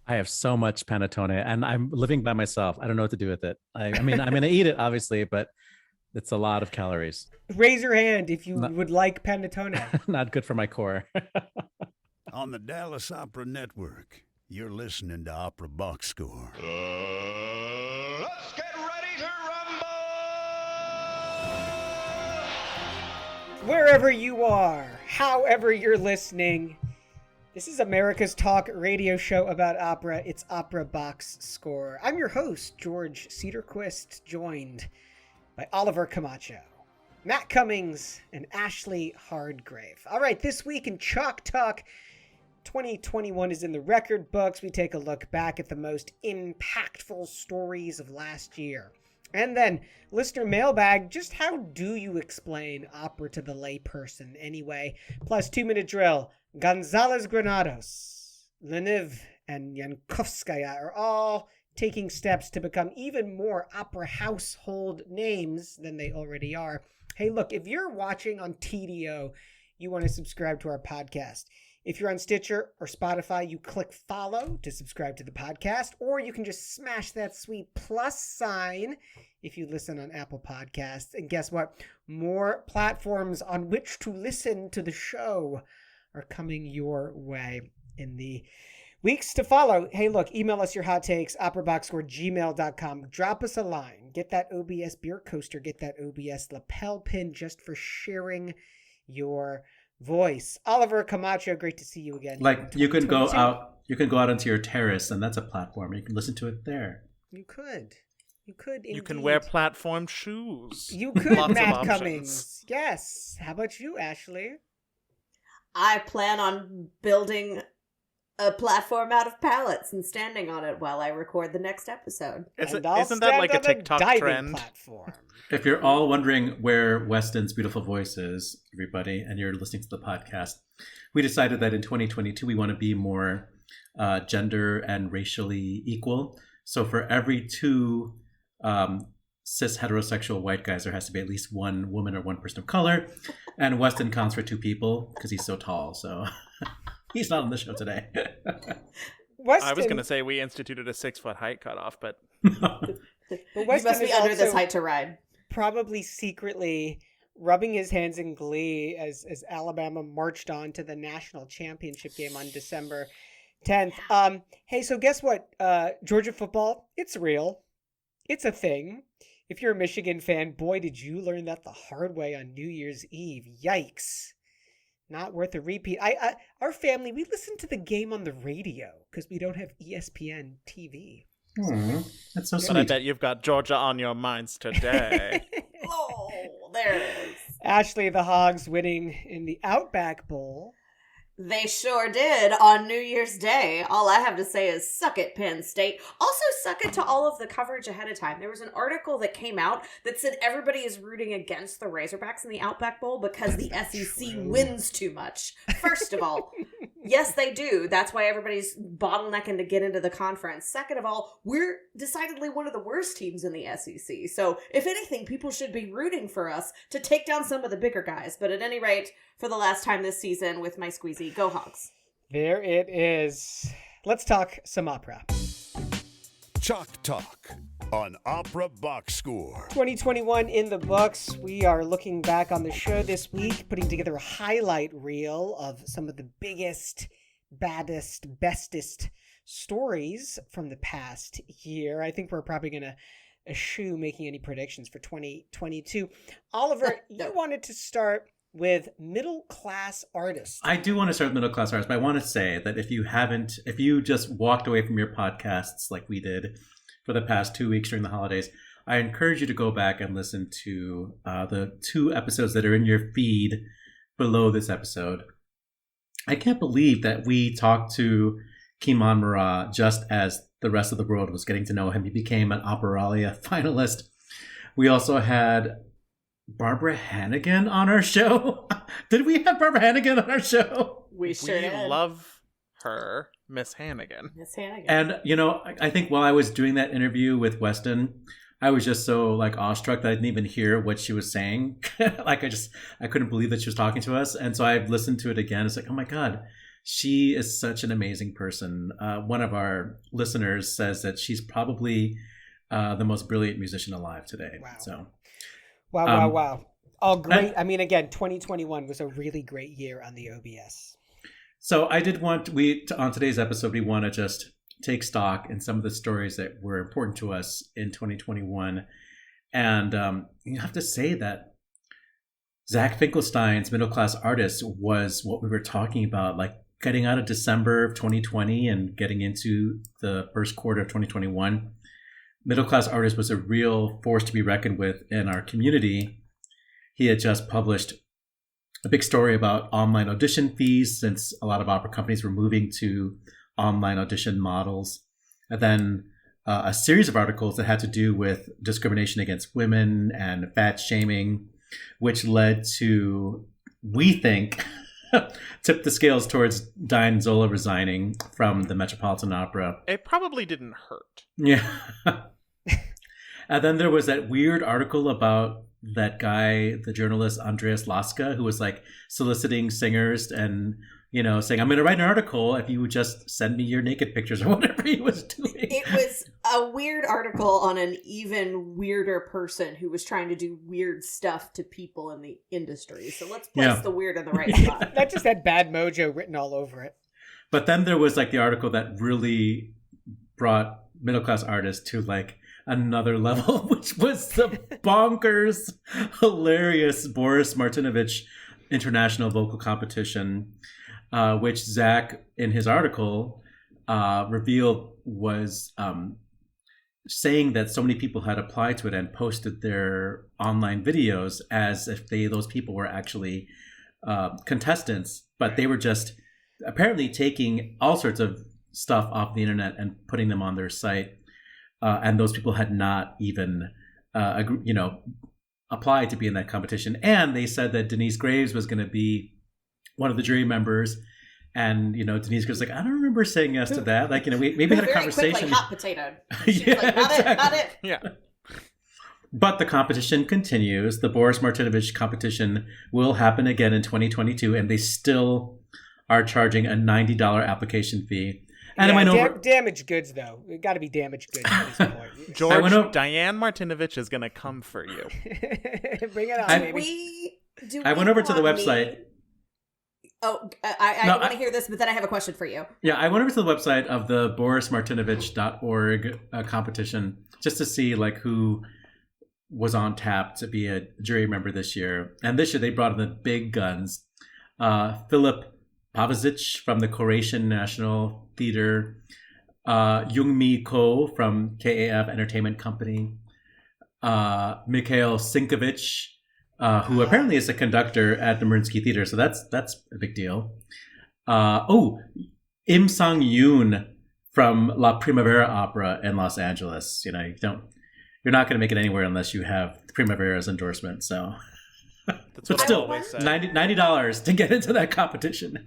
I have so much panettone, and I'm living by myself. I don't know what to do with it. I mean, I'm going to eat it, obviously, but it's a lot of calories. Raise your hand if you Not, would like panettone. not good for my core. On the Dallas Opera Network, you're listening to Opera Box Score. Let's get ready to rumble! Wherever you are, however you're listening, this is America's talk radio show about opera. It's Opera Box Score. I'm your host, George Cederquist, joined by Oliver Camacho, Matt Cummings, and Ashlee Hardgrave. All right, this week in Chalk Talk, 2021 is in the record books. We take a look back at the most impactful stories of last year. And then, listener mailbag, just how do you explain opera to the layperson anyway? Plus, 2-minute drill. Gonzalez Granados, Leniv, and Yankovskaya are all taking steps to become even more opera household names than they already are. Hey, look, if you're watching on TDO, you want to subscribe to our podcast. If you're on Stitcher or Spotify, you click follow to subscribe to the podcast, or you can just smash that sweet plus sign if you listen on Apple Podcasts. And guess what? More platforms on which to listen to the show are coming your way in the weeks to follow. Hey, look, email us your hot takes, operaboxscore@gmail.com. Drop us a line. Get that OBS beer coaster. Get that OBS lapel pin just for sharing your voice. Oliver Camacho, great to see you again. Like, you can go out onto your terrace, and that's a platform. You can listen to it there. You could indeed. You can wear platform shoes. You could, Lots of Matt options. Cummings. Yes. How about you, Ashlee? I plan on building a platform out of pallets and standing on it while I record the next episode. Isn't that like a TikTok trend? Platform. If you're all wondering where Weston's beautiful voice is, everybody, and you're listening to the podcast, we decided that in 2022 we want to be more gender and racially equal. So for every two cis heterosexual white guys, there has to be at least one woman or one person of color. And Weston counts for two people because he's so tall. So he's not on the show today. Weston, I was going to say we instituted a 6-foot height cutoff, but but You Weston must be is under also this height to ride. probably secretly rubbing his hands in glee as Alabama marched on to the national championship game on December 10th. Hey, so guess what? Georgia football, it's real. It's a thing. If you're a Michigan fan, boy, did you learn that the hard way on New Year's Eve. Yikes. Not worth a repeat. Our family, we listen to the game on the radio because we don't have ESPN TV. That's so but I sweet. bet you've got Georgia on your minds today. Oh, there it is. Ashlee, the Hogs winning in the Outback Bowl. They sure did on New Year's Day. All I have to say is suck it, Penn State. Also, suck it to all of the coverage ahead of time. There was an article that came out that said everybody is rooting against the Razorbacks in the Outback Bowl because the SEC wins too much. First of all, yes, they do. That's why everybody's bottlenecking to get into the conference. Second of all, we're decidedly one of the worst teams in the SEC. So, if anything, people should be rooting for us to take down some of the bigger guys. But at any rate, for the last time this season with my squeezy, go Hogs. There it is. Let's talk some opera. Chalk Talk on Opera Box Score. 2021 in the books. We are looking back on the show this week, putting together a highlight reel of some of the biggest, baddest, bestest stories from the past year. I think we're probably going to eschew making any predictions for 2022. Oliver, No. you wanted to start with middle-class artists. I do want to start with middle class artists, but I want to say that if you just walked away from your podcasts like we did for the past 2 weeks during the holidays, I encourage you to go back and listen to the 2 episodes that are in your feed below this episode. I can't believe that we talked to Kimon Murat just as the rest of the world was getting to know him. He became an Operalia finalist. We also had Barbara Hannigan on our show. Did we have Barbara Hannigan on our show? We sure did. love her, Miss Hannigan. Miss Hannigan. And, I think while I was doing that interview with Weston, I was just so awestruck that I didn't even hear what she was saying. I couldn't believe that she was talking to us. And so I listened to it again. It's like, oh my God, She is such an amazing person. One of our listeners says that she's probably the most brilliant musician alive today. Wow. So, Wow. All great. I mean, again, 2021 was a really great year on the OBS. So I did want, on today's episode, we want to just take stock in some of the stories that were important to us in 2021. And you have to say that Zach Finkelstein's Middle Class Artist was what we were talking about, like getting out of December of 2020 and getting into the first quarter of 2021. Middle Class Artist was a real force to be reckoned with in our community. He had just published a big story about online audition fees, since a lot of opera companies were moving to online audition models. And then a series of articles that had to do with discrimination against women and fat shaming, which led to, we think, tipped the scales towards Diane Zola resigning from the Metropolitan Opera. It probably didn't hurt. Yeah. And then there was that weird article about that guy, the journalist Andreas Laska, who was like soliciting singers and, saying, I'm going to write an article if you would just send me your naked pictures, or whatever he was doing. It was a weird article on an even weirder person who was trying to do weird stuff to people in the industry. So let's place the weird in the right spot. That just had bad mojo written all over it. But then there was like the article that really brought Middle Class Artists to like another level, which was the bonkers, hilarious Boris Martinovich International Vocal Competition, which Zach, in his article, revealed was saying that so many people had applied to it and posted their online videos as if those people were actually contestants, but they were just apparently taking all sorts of stuff off the internet and putting them on their site. And those people had not even, applied to be in that competition. And they said that Denise Graves was going to be one of the jury members. And, Denise Graves was like, I don't remember saying yes to that. Like, we maybe had a conversation. Quickly hot potato. She was like, not it. Yeah. But the competition continues. The Boris Martinovich competition will happen again in 2022. And they still are charging a $90 application fee. And yeah, I went over damaged goods, though. It got to be damaged goods at this point. George, Diane Martinovich is going to come for you. Bring it on, baby. I went over to the website. I want to hear this, but then I have a question for you. Yeah, I went over to the website of the borismartinovich.org competition just to see like who was on tap to be a jury member this year. And this year they brought in the big guns. Philip Pavizic from the Croatian National Theater, Jungmi Ko from KAF Entertainment Company, Mikhail Sinkovich, who apparently is a conductor at the Mariinsky Theater, so that's a big deal. Im Sang Yoon from La Primavera Opera in Los Angeles. You're not going to make it anywhere unless you have Primavera's endorsement. So, but still, $90 to get into that competition.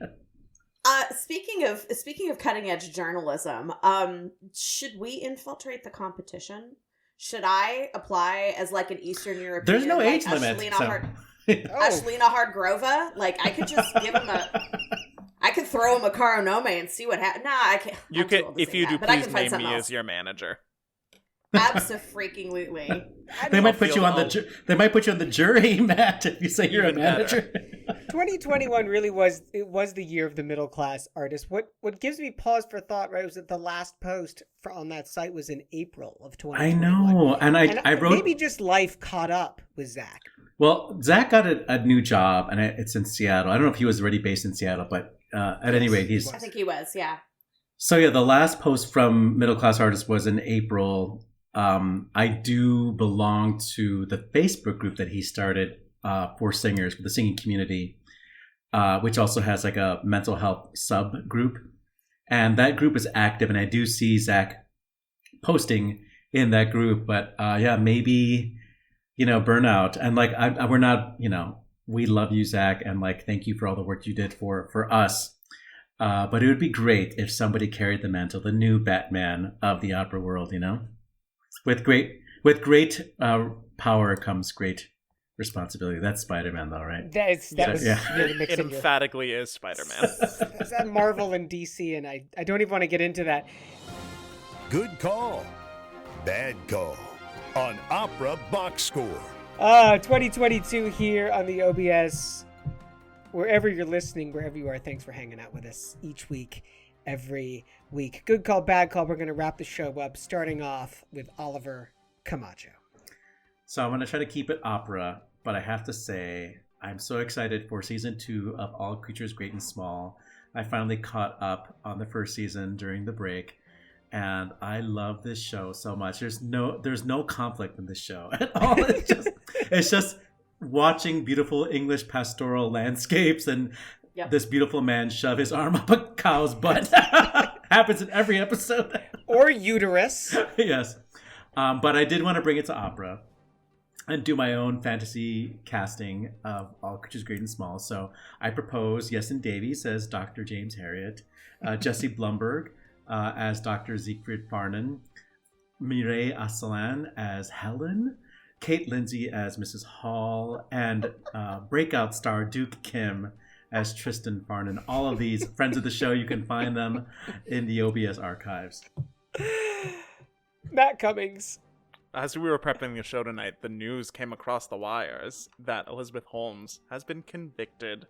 Speaking of cutting edge journalism, should we infiltrate the competition? Should I apply as like an Eastern European? There's no age limit. Ashlee Hardgrave? Like I could just give him I could throw him a Caro Nome and see what happens. Nah, I can't. You could, if you do, please name me as your manager. Absolutely. They might put you on the jury, Matt, if you say you're a manager. 2021 really was the year of the middle class artist. What gives me pause for thought, right, was that the last post on that site was in April of 2021. I know, and I wrote, maybe just life caught up with Zach. Well, Zach got a new job, and it's in Seattle. I don't know if he was already based in Seattle, but at any rate, I think he was, yeah. So yeah, the last post from Middle Class Artist was in April. I do belong to the Facebook group that he started for singers, for the singing community, which also has like a mental health subgroup. And that group is active, and I do see Zach posting in that group. But maybe, burnout. And like, we're not, we love you, Zach, and like, thank you for all the work you did for us. But it would be great if somebody carried the mantle, the new Batman of the opera world, With great power comes great responsibility. That's Spider-Man, though, right? That was really mixed It emphatically is Spider-Man. Is that Marvel and DC? And I don't even want to get into that. Good call. Bad call. On Opera Box Score. 2022 here on the OBS. Wherever you're listening, wherever you are, thanks for hanging out with us each week, every week. Good call, bad call. We're going to wrap the show up, starting off with Oliver Camacho. So I'm going to try to keep it opera, but I have to say, I'm so excited for season 2 of All Creatures Great and Small. I finally caught up on the first season during the break, and I love this show so much. There's no conflict in this show at all. It's just watching beautiful English pastoral landscapes and this beautiful man shove his arm up a cow's butt. Happens in every episode. Or uterus. Yes. But I did want to bring it to opera and do my own fantasy casting of All Creatures Great and Small. So I propose Yeson Davies as Dr. James Harriet, Jesse Blumberg as Dr. Siegfried Farnan, Mireille Asselan as Helen, Kate Lindsay as Mrs. Hall, and breakout star Duke Kim as Tristan Farnan. All of these friends of the show, you can find them in the OBS archives. Matt Cummings. As we were prepping the show tonight, the news came across the wires that Elizabeth Holmes has been convicted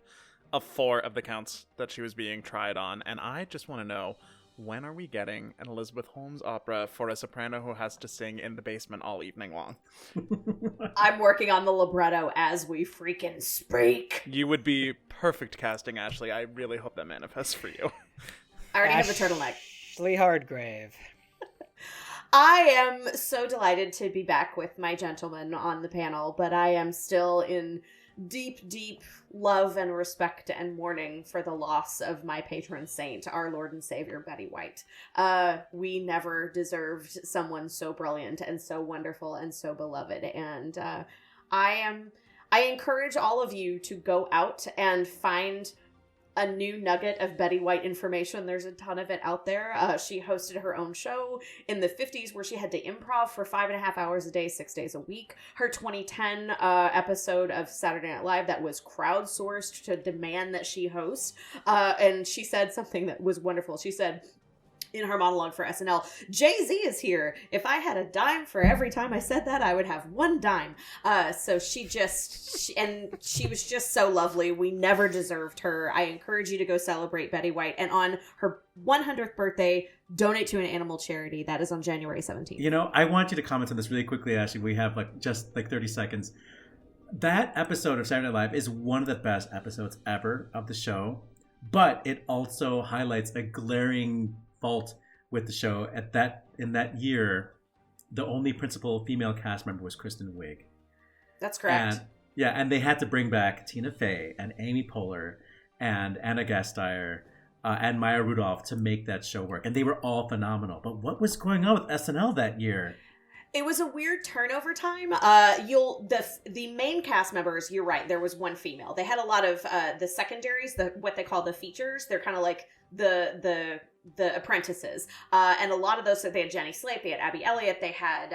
of 4 of the counts that she was being tried on. And I just want to know, when are we getting an Elizabeth Holmes opera for a soprano who has to sing in the basement all evening long? I'm working on the libretto as we freaking speak. You would be perfect casting, Ashlee. I really hope that manifests for you. I already have a turtleneck. Ashlee Hardgrave. I am so delighted to be back with my gentleman on the panel, but I am still in deep, deep love and respect and mourning for the loss of my patron saint, our Lord and Savior, Betty White. We never deserved someone so brilliant and so wonderful and so beloved. And I encourage all of you to go out and find a new nugget of Betty White information. There's a ton of it out there. She hosted her own show in the 50s where she had to improv for 5.5 hours a day, 6 days a week. Her 2010 episode of Saturday Night Live that was crowdsourced to demand that she host. And she said something that was wonderful. She said, in her monologue for SNL, Jay-Z is here. If I had a dime for every time I said that, I would have 1 dime. So she was just so lovely. We never deserved her. I encourage you to go celebrate Betty White. And on her 100th birthday, donate to an animal charity. That is on January 17th. You know, I want you to comment on this really quickly, Ashley. We have just 30 seconds. That episode of Saturday Night Live is one of the best episodes ever of the show, but it also highlights a glaring fault with the show. In that year, the only principal female cast member was Kristen Wiig. That's correct. And they had to bring back Tina Fey and Amy Poehler and Anna Gasteyer and Maya Rudolph to make that show work, and they were all phenomenal. But what was going on with SNL that year? It was a weird turnover time. The main cast members, you're right, there was 1 female. They had a lot of the secondaries, what they call the features. They're kind of like the apprentices. And a lot of those, they had Jenny Slate, they had Abby Elliott, they had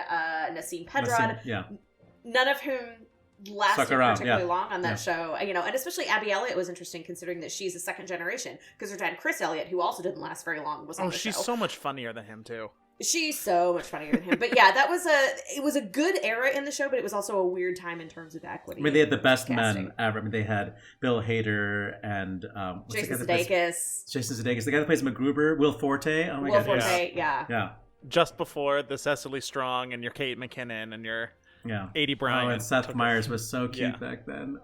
Nassim Pedrad. None of whom lasted particularly long on that show. And especially Abby Elliott was interesting considering that she's a second generation, because her dad, Chris Elliott, who also didn't last very long, was on the show. She's so much funnier than him, too. She's so much funnier than him. But yeah, it was a good era in the show, but it was also a weird time in terms of equity. I mean, they had the best men ever. I mean, they had Bill Hader and Jason Sudeikis. The guy that plays MacGruber, Will Forte. Oh my God. Will Forte, yeah. Just before the Cecily Strong and your Kate McKinnon and your 80 Bryant. Oh, and Seth Meyers was so cute back then.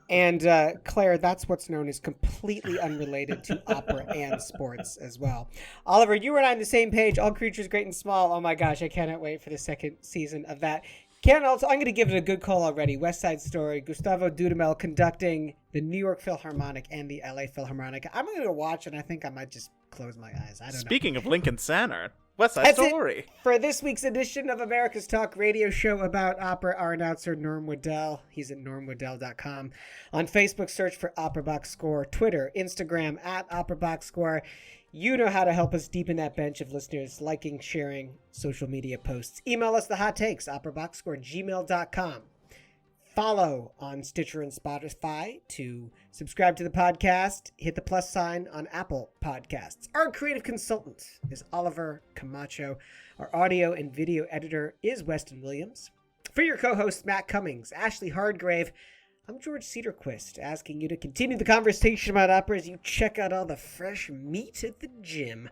And Claire, that's what's known as completely unrelated to opera and sports as well. Oliver, you and I on the same page. All Creatures Great and Small. Oh my gosh, I cannot wait for the 2nd season of that. I'm going to give it a good call already. West Side Story, Gustavo Dudamel conducting the New York Philharmonic and the LA Philharmonic. I'm going to watch and I think I might just close my eyes. I don't know. Speaking of Lincoln Center, West Side Story. For this week's edition of America's Talk radio show about opera, our announcer, Norm Woodel. He's at normwoodel.com. On Facebook, search for Opera Box Score. Twitter, Instagram, at Opera Box Score. You know how to help us deepen that bench of listeners, liking, sharing social media posts. Email us the hot takes, operaboxscore@gmail.com. follow on Stitcher and Spotify, to subscribe to the podcast, hit the plus sign on Apple Podcasts. Our creative consultant is Oliver Camacho. Our audio and video editor is Weston Williams. For your co-hosts, Matt Cummings, Ashlee Hardgrave, I'm George Cederquist, asking you to continue the conversation about opera as you check out all the fresh meat at the gym.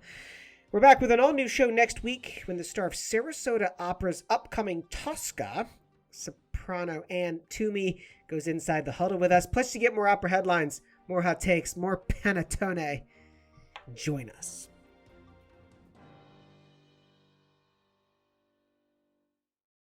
We're back with an all-new show next week when the star of Sarasota Opera's upcoming Tosca, soprano Anne Toomey, goes inside the huddle with us. Plus, you get more opera headlines, more hot takes, more panettone. Join us.